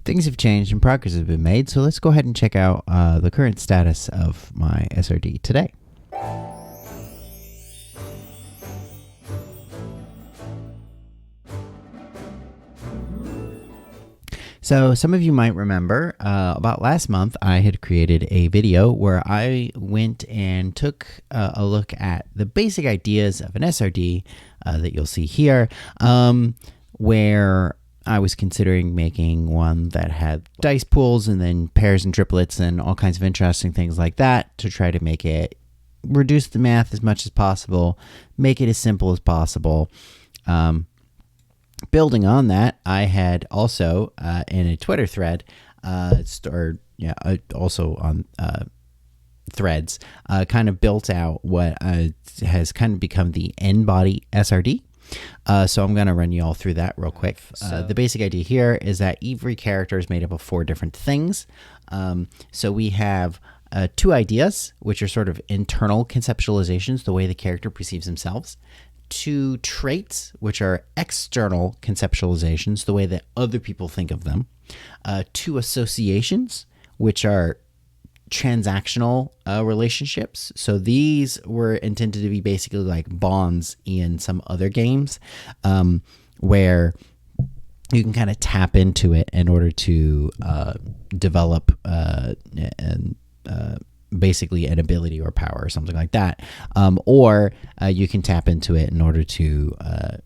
things have changed and progress has been made, so let's go ahead and check out the current status of my SRD today. So some of you might remember about last month I had created a video where I went and took a look at the basic ideas of an SRD that you'll see here, where I was considering making one that had dice pools and then pairs and triplets and all kinds of interesting things like that to try to make it reduce the math as much as possible, make it as simple as possible. Building on that, I had also in a Twitter thread, also on threads, kind of built out what has kind of become the N-body SRD. So I'm going to run you all through that real quick. The basic idea here is that every character is made up of 4 different things. So we have 2 ideas, which are sort of internal conceptualizations, the way the character perceives themselves. 2 traits, which are external conceptualizations, the way that other people think of them. 2 associations, which are transactional relationships. So these were intended to be basically like bonds in some other games, where you can kind of tap into it in order to develop basically an ability or power or something like that, or you can tap into it in order to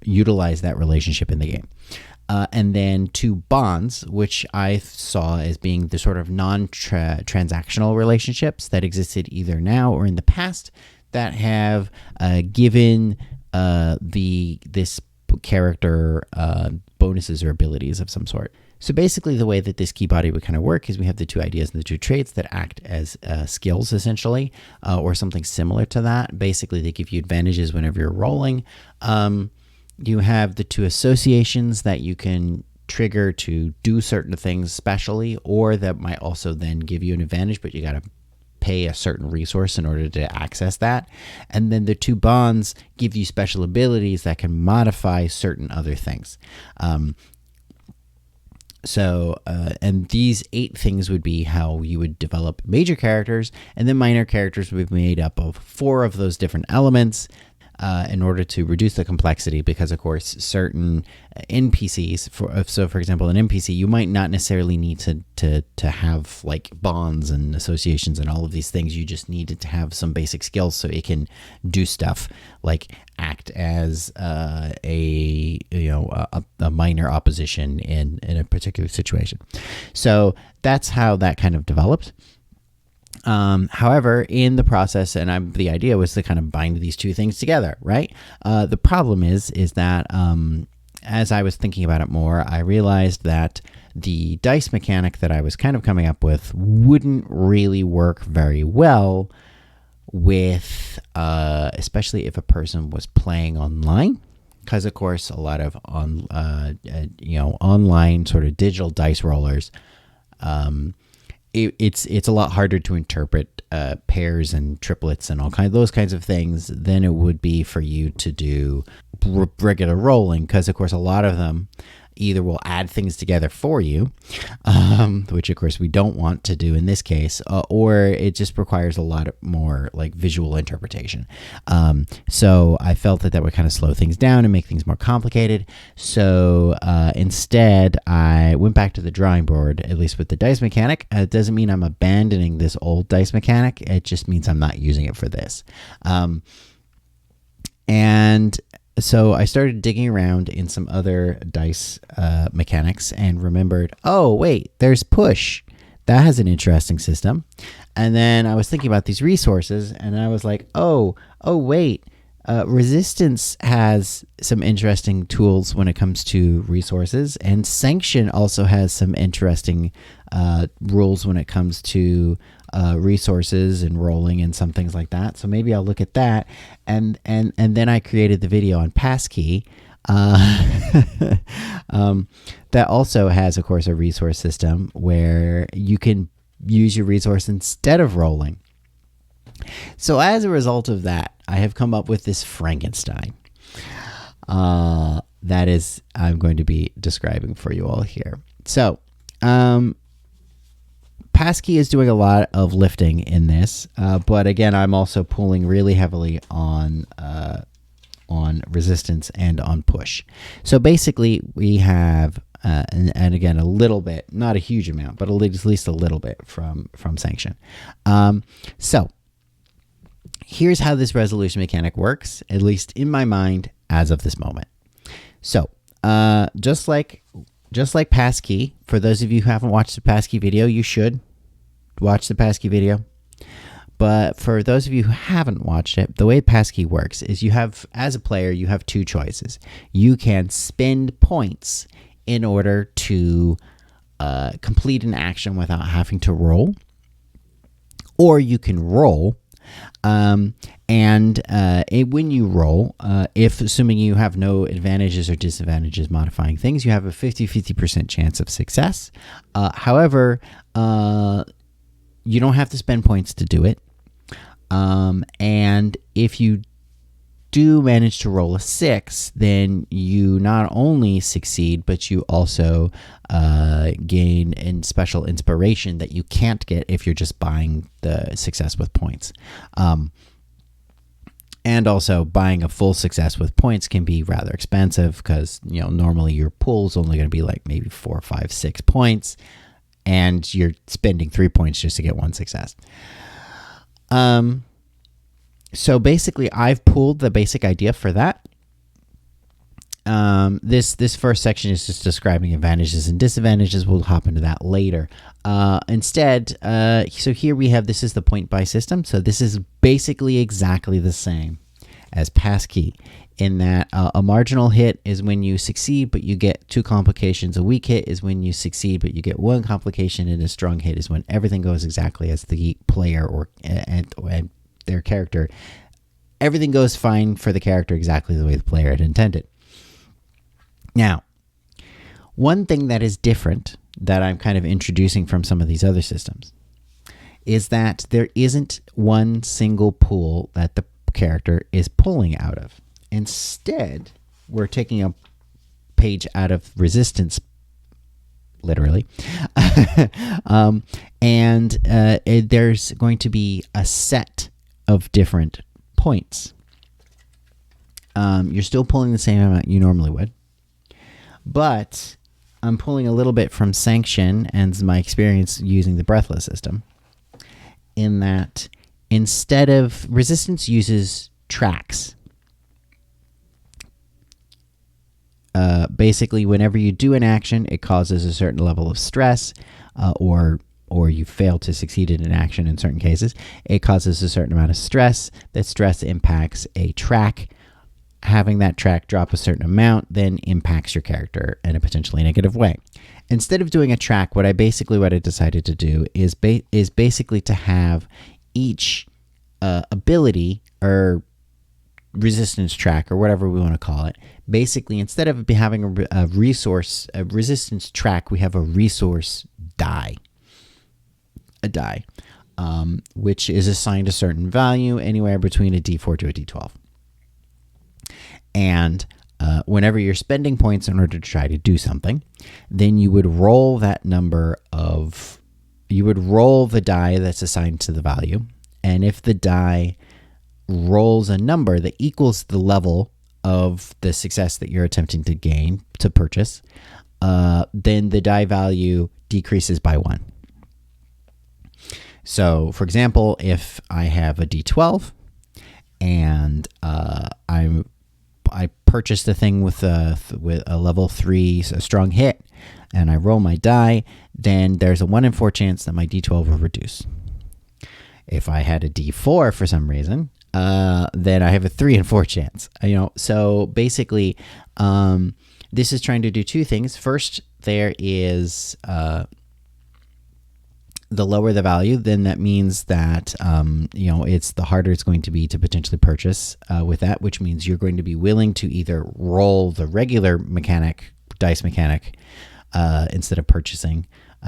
utilize that relationship in the game. And then 2 bonds, which I saw as being the sort of non-transactional relationships that existed either now or in the past that have given this character bonuses or abilities of some sort. So basically the way that this key body would kind of work is we have the 2 ideas and the 2 traits that act as skills essentially, or something similar to that. Basically they give you advantages whenever you're rolling. You have the 2 associations that you can trigger to do certain things specially, or that might also then give you an advantage, but you got to pay a certain resource in order to access that. And then the 2 bonds give you special abilities that can modify certain other things. And these 8 things would be how you would develop major characters, and then minor characters would be made up of 4 of those different elements in order to reduce the complexity, because of course certain NPCs, for example, an NPC, you might not necessarily need to have like bonds and associations and all of these things. You just needed to have some basic skills so it can do stuff like act as a minor opposition in a particular situation. So that's how that kind of developed. However, in the process, the idea was to kind of bind these 2 things together, right? The problem is that as I was thinking about it more, I realized that the dice mechanic that I was kind of coming up with wouldn't really work very well with, especially if a person was playing online, because of course a lot of online sort of digital dice rollers, it's a lot harder to interpret pairs and triplets and those kinds of things than it would be for you to do regular rolling, because of course a lot of them either will add things together for you, which of course we don't want to do in this case, or it just requires a lot more like visual interpretation. So I felt that would kind of slow things down and make things more complicated. So instead I went back to the drawing board, at least with the dice mechanic. It doesn't mean I'm abandoning this old dice mechanic. It just means I'm not using it for this. And so I started digging around in some other dice mechanics and remembered, oh, wait, there's push. That has an interesting system. And then I was thinking about these resources, and I was like, oh, wait, resistance has some interesting tools when it comes to resources, and sanction also has some interesting rules when it comes to resources and rolling and some things like that. So maybe I'll look at that. And then I created the video on passkey that also has, of course, a resource system where you can use your resource instead of rolling. So as a result of that, I have come up with this Frankenstein that is I'm going to be describing for you all here. So Passkey is doing a lot of lifting in this, but again, I'm also pulling really heavily on resistance and on push. So basically, we have and again a little bit, not a huge amount, but at least a little bit from sanction. So here's how this resolution mechanic works, at least in my mind as of this moment. So just like passkey, for those of you who haven't watched the passkey video, you should watch the passkey video. But for those of you who haven't watched it, the way passkey works is as a player, you have two choices. You can spend points in order to complete an action without having to roll, or you can roll. When you roll, if assuming you have no advantages or disadvantages modifying things, you have a 50% chance of success. However, you don't have to spend points to do it. And if you do manage to roll a 6, then you not only succeed, but you also gain special inspiration that you can't get if you're just buying the success with points. And also, buying a full success with points can be rather expensive because, normally your pool's only going to be like maybe 4, 5, 6 points, and you're spending 3 points just to get one success. So basically, I've pulled the basic idea for that. This first section is just describing advantages and disadvantages. We'll hop into that later. Instead, so here we have, this is the point buy system. So this is basically exactly the same as passkey, in that a marginal hit is when you succeed, but you get 2 complications. A weak hit is when you succeed, but you get 1 complication, and a strong hit is when everything goes exactly as the player and their character. Everything goes fine for the character exactly the way the player had intended. Now, one thing that is different that I'm kind of introducing from some of these other systems is that there isn't one single pool that the character is pulling out of. Instead, we're taking a page out of resistance, literally, and there's going to be a set of different points. You're still pulling the same amount you normally would, but I'm pulling a little bit from sanction and my experience using the breathless system, in that instead of resistance uses tracks. Basically, whenever you do an action, it causes a certain level of stress, or you fail to succeed in an action in certain cases. It causes a certain amount of stress. That stress impacts a track. Having that track drop a certain amount then impacts your character in a potentially negative way. Instead of doing a track, what I decided to do is basically to have each ability or resistance track, or whatever we want to call it. Basically, instead of having a resistance track, we have a resource die. A die, which is assigned a certain value, anywhere between a D4 to a D12. And whenever you're spending points in order to try to do something, then you would roll the die that's assigned to the value. And if the die rolls a number that equals the level of the success that you're attempting to purchase, then the die value decreases by 1. So, for example, if I have a D12 and I purchased the thing with a level 3, a strong hit, and I roll my die, then there's a 1 in 4 chance that my D12 will reduce. If I had a D4 for some reason, then I have a 3 in 4 chance. So basically, this is trying to do 2 things. First, there is the lower the value, then that means that it's the harder it's going to be to potentially purchase with that, which means you're going to be willing to either roll the regular dice mechanic instead of purchasing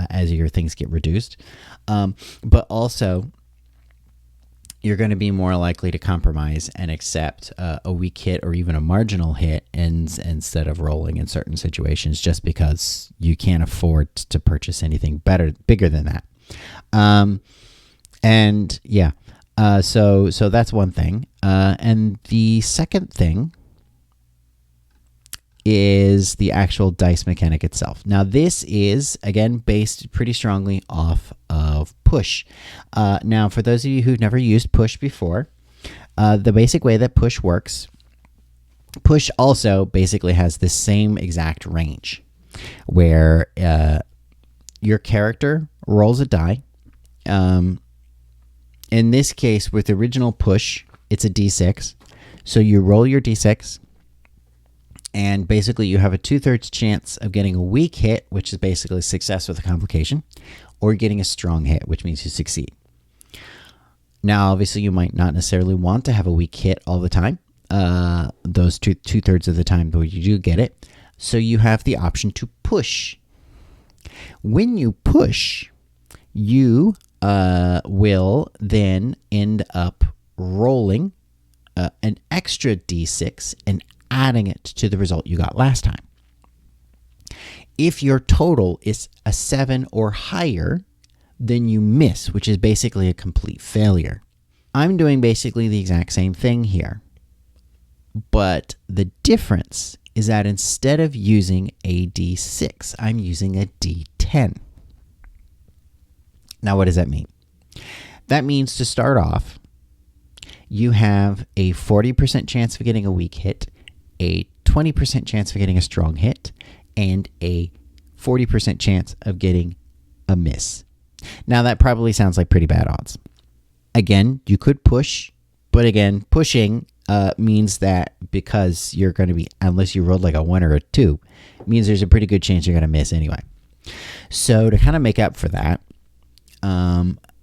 as your things get reduced. But also, you're going to be more likely to compromise and accept a weak hit or even a marginal hit instead of rolling in certain situations, just because you can't afford to purchase anything bigger than that. And yeah, so that's one thing. And the second thing is the actual dice mechanic itself. Now, this is, again, based pretty strongly off of push. Now, for those of you who've never used push before, the basic way that push works, push also basically has the same exact range, where your character rolls a die. In this case, with the original push, it's a d6. So you roll your d6, and basically you have a 2/3 chance of getting a weak hit, which is basically success with a complication, or getting a strong hit, which means you succeed. Now, obviously, you might not necessarily want to have a weak hit all the time. Those two-thirds of the time, though, you do get it. So you have the option to push. When you push, you will then end up rolling an extra d6 and adding it to the result you got last time. If your total is a 7 or higher, then you miss, which is basically a complete failure. I'm doing basically the exact same thing here. But the difference is that instead of using a d6, I'm using a d10. Now, what does that mean? That means to start off, you have a 40% chance of getting a weak hit, a 20% chance of getting a strong hit, and a 40% chance of getting a miss. Now, that probably sounds like pretty bad odds. Again, you could push, but again, pushing means that because you're going to be, unless you rolled like a 1 or a 2, it means there's a pretty good chance you're going to miss anyway. So to kind of make up for that,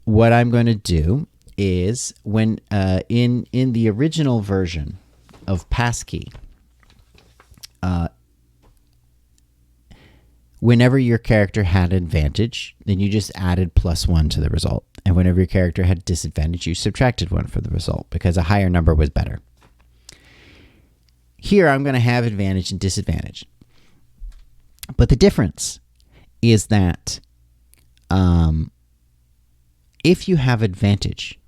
what I'm going to do is when in the original version of Passkey, whenever your character had advantage, then you just added +1 to the result. And whenever your character had disadvantage, you subtracted 1 for the result because a higher number was better. Here, I'm going to have advantage and disadvantage. But the difference is that if you have advantage,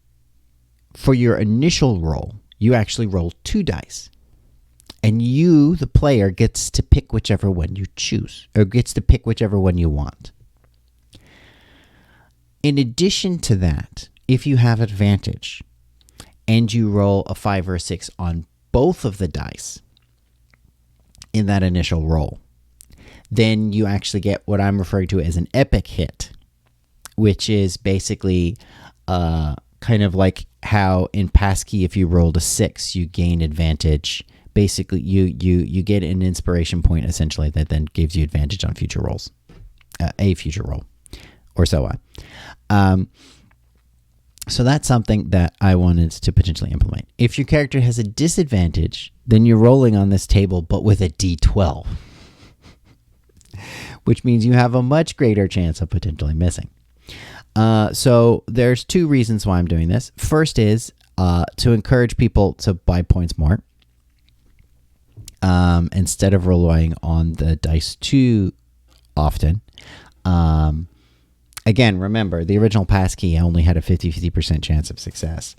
for your initial roll, you actually roll 2 dice. And you, the player, gets to pick whichever one you choose, or gets to pick whichever one you want. In addition to that, if you have advantage and you roll a 5 or a 6 on both of the dice in that initial roll, then you actually get what I'm referring to as an epic hit, which is basically kind of like how in Passkey, if you rolled a 6, you gain advantage. Basically, you get an inspiration point, essentially, that then gives you advantage on future rolls, a future roll, or so on. So that's something that I wanted to potentially implement. If your character has a disadvantage, then you're rolling on this table, but with a d12, which means you have a much greater chance of potentially missing. So there's 2 reasons why I'm doing this. First is to encourage people to buy points more. Instead of relying on the dice too often. Again, remember, the original Passkey only had a 50% chance of success.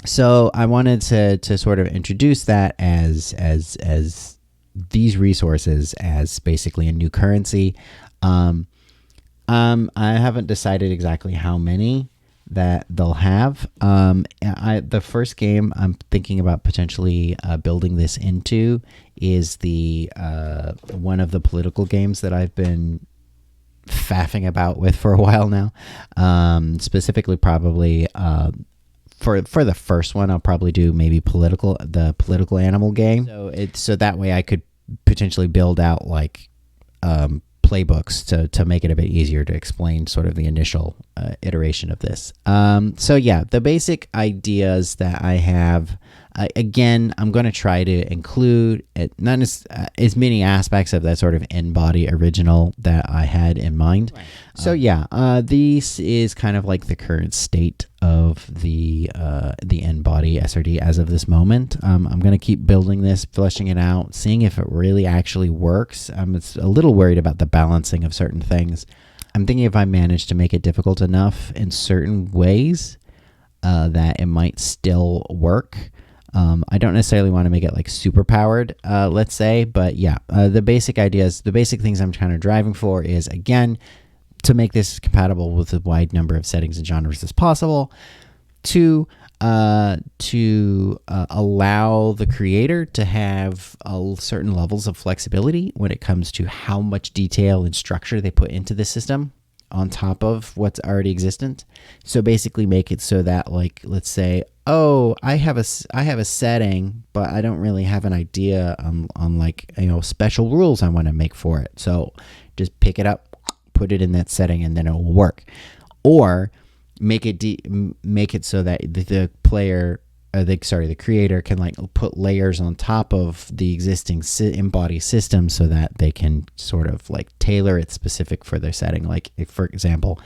So I wanted to sort of introduce that as these resources as basically a new currency. I haven't decided exactly how many that they'll have. The first game I'm thinking about potentially building this into is the one of the political games that I've been faffing about with for a while now. Specifically, probably for the first one, I'll probably do maybe the political animal game. So that way I could potentially build out like playbooks to make it a bit easier to explain sort of the initial iteration of this. So yeah, the basic ideas that I have Again, I'm going to try to include not as many aspects of that sort of in-body original that I had in mind. Right. So this is kind of like the current state of the in-body SRD as of this moment. I'm going to keep building this, fleshing it out, seeing if it really actually works. It's a little worried about the balancing of certain things. I'm thinking if I manage to make it difficult enough in certain ways that it might still work. I don't necessarily want to make it like super powered, let's say, but the basic ideas, the basic things I'm kind of driving for is, again, to make this compatible with a wide number of settings and genres as possible, to allow the creator to have certain levels of flexibility when it comes to how much detail and structure they put into the system on top of what's already existent. So basically make it so that, like, let's say, I have a setting, but I don't really have an idea on like, special rules I want to make for it. So just pick it up, put it in that setting, and then it will work. Or make it so that the player, the creator can like put layers on top of the existing embody system so that they can sort of like tailor it specific for their setting. Like, if, for example,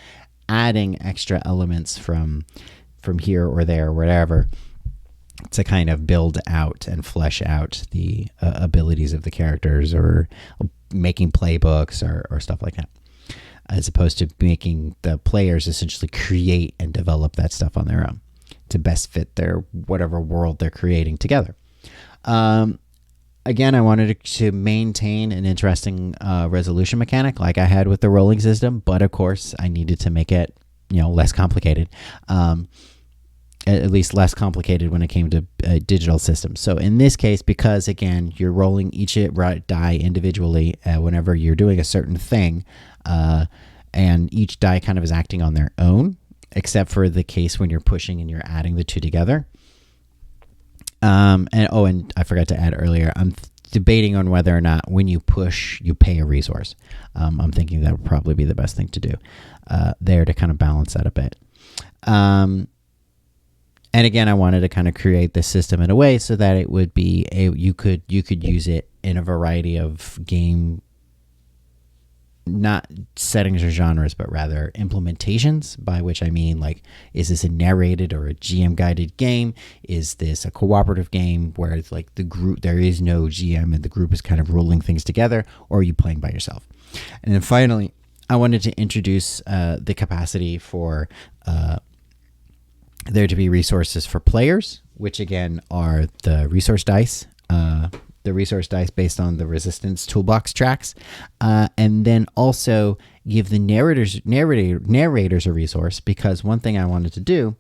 adding extra elements from here or there or whatever to kind of build out and flesh out the abilities of the characters, or making playbooks or stuff like that, as opposed to making the players essentially create and develop that stuff on their own to best fit their whatever world they're creating together. Again, I wanted to maintain an interesting resolution mechanic like I had with the rolling system, but of course I needed to make it less complicated. At least less complicated when it came to digital systems. So in this case, because again, you're rolling each die individually whenever you're doing a certain thing, and each die kind of is acting on their own, except for the case when you're pushing and you're adding the two together. And I forgot to add earlier, I'm debating on whether or not when you push, you pay a resource. I'm thinking that would probably be the best thing to do there to kind of balance that a bit. And again, I wanted to kind of create this system in a way so that it would be you could use it in a variety of game, not settings or genres, but rather implementations, by which I mean, like, is this a narrated or a GM guided game? Is this a cooperative game where it's like the group, there is no GM and the group is kind of ruling things together, or are you playing by yourself? And then finally, I wanted to introduce the capacity for there to be resources for players, which again are the resource dice. The resource dice based on the resistance toolbox tracks, and then also give the narrators a resource, because one thing I wanted to do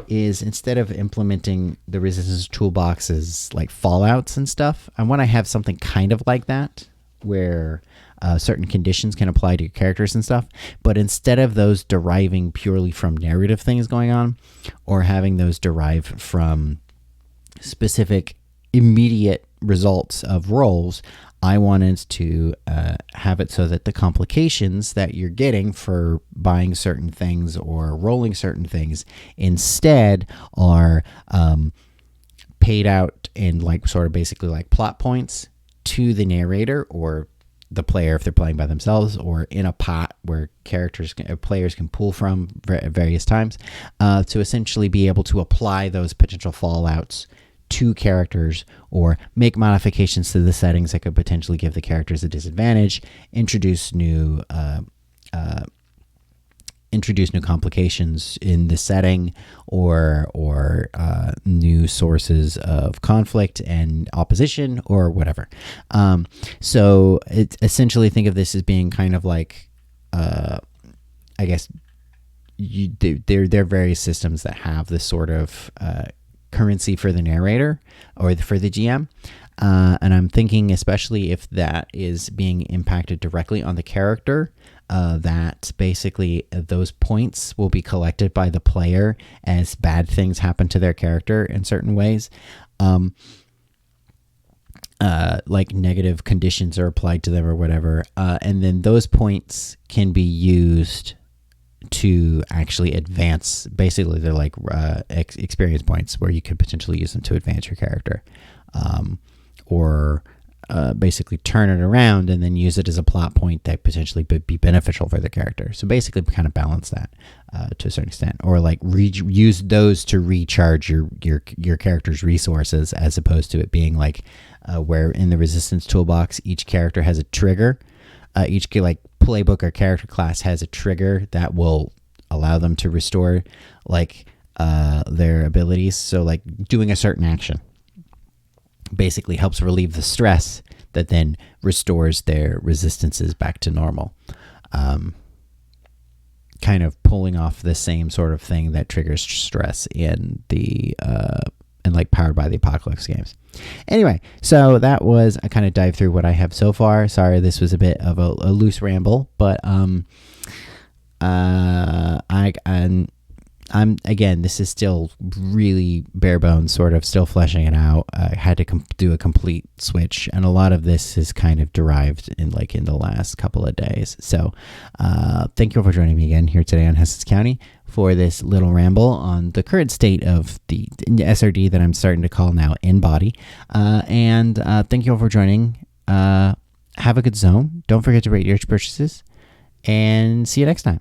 is, instead of implementing the resistance toolboxes like fallouts and stuff, I want to have something kind of like that, where certain conditions can apply to your characters and stuff, but instead of those deriving purely from narrative things going on, or having those derive from specific immediate results of rolls, I wanted to have it so that the complications that you're getting for buying certain things or rolling certain things instead are paid out in like sort of basically like plot points to the narrator or the player if they're playing by themselves, or in a pot where players can pull from at various times to essentially be able to apply those potential fallouts to characters, or make modifications to the settings that could potentially give the characters a disadvantage, introduce new complications in the setting, or new sources of conflict and opposition, or whatever. So it's essentially, think of this as being kind of like, I guess there are various systems that have this sort of currency for the narrator or for the GM. And I'm thinking, especially if that is being impacted directly on the character, that basically those points will be collected by the player as bad things happen to their character in certain ways. Like negative conditions are applied to them or whatever. And then those points can be used to actually advance. Basically, they're like experience points where you could potentially use them to advance your character, or basically turn it around and then use it as a plot point that potentially would be beneficial for the character. So basically, kind of balance that to a certain extent, or like use those to recharge your character's resources, as opposed to it being like where in the resistance toolbox each character has a trigger. Each like playbook or character class has a trigger that will allow them to restore like their abilities. So like doing a certain action basically helps relieve the stress that then restores their resistances back to normal. Kind of pulling off the same sort of thing that triggers stress in the and like Powered by the Apocalypse games. Anyway, so that was a kind of dive through what I have so far. Sorry, this was a bit of a loose ramble, but I'm again, this is still really bare bones, sort of still fleshing it out. I had to do a complete switch, and a lot of this is kind of derived in the last couple of days. So thank you all for joining me again here today on Hesses County for this little ramble on the current state of the SRD that I'm starting to call now In-Body. And thank you all for joining. Have a good zone. Don't forget to rate your purchases, and see you next time.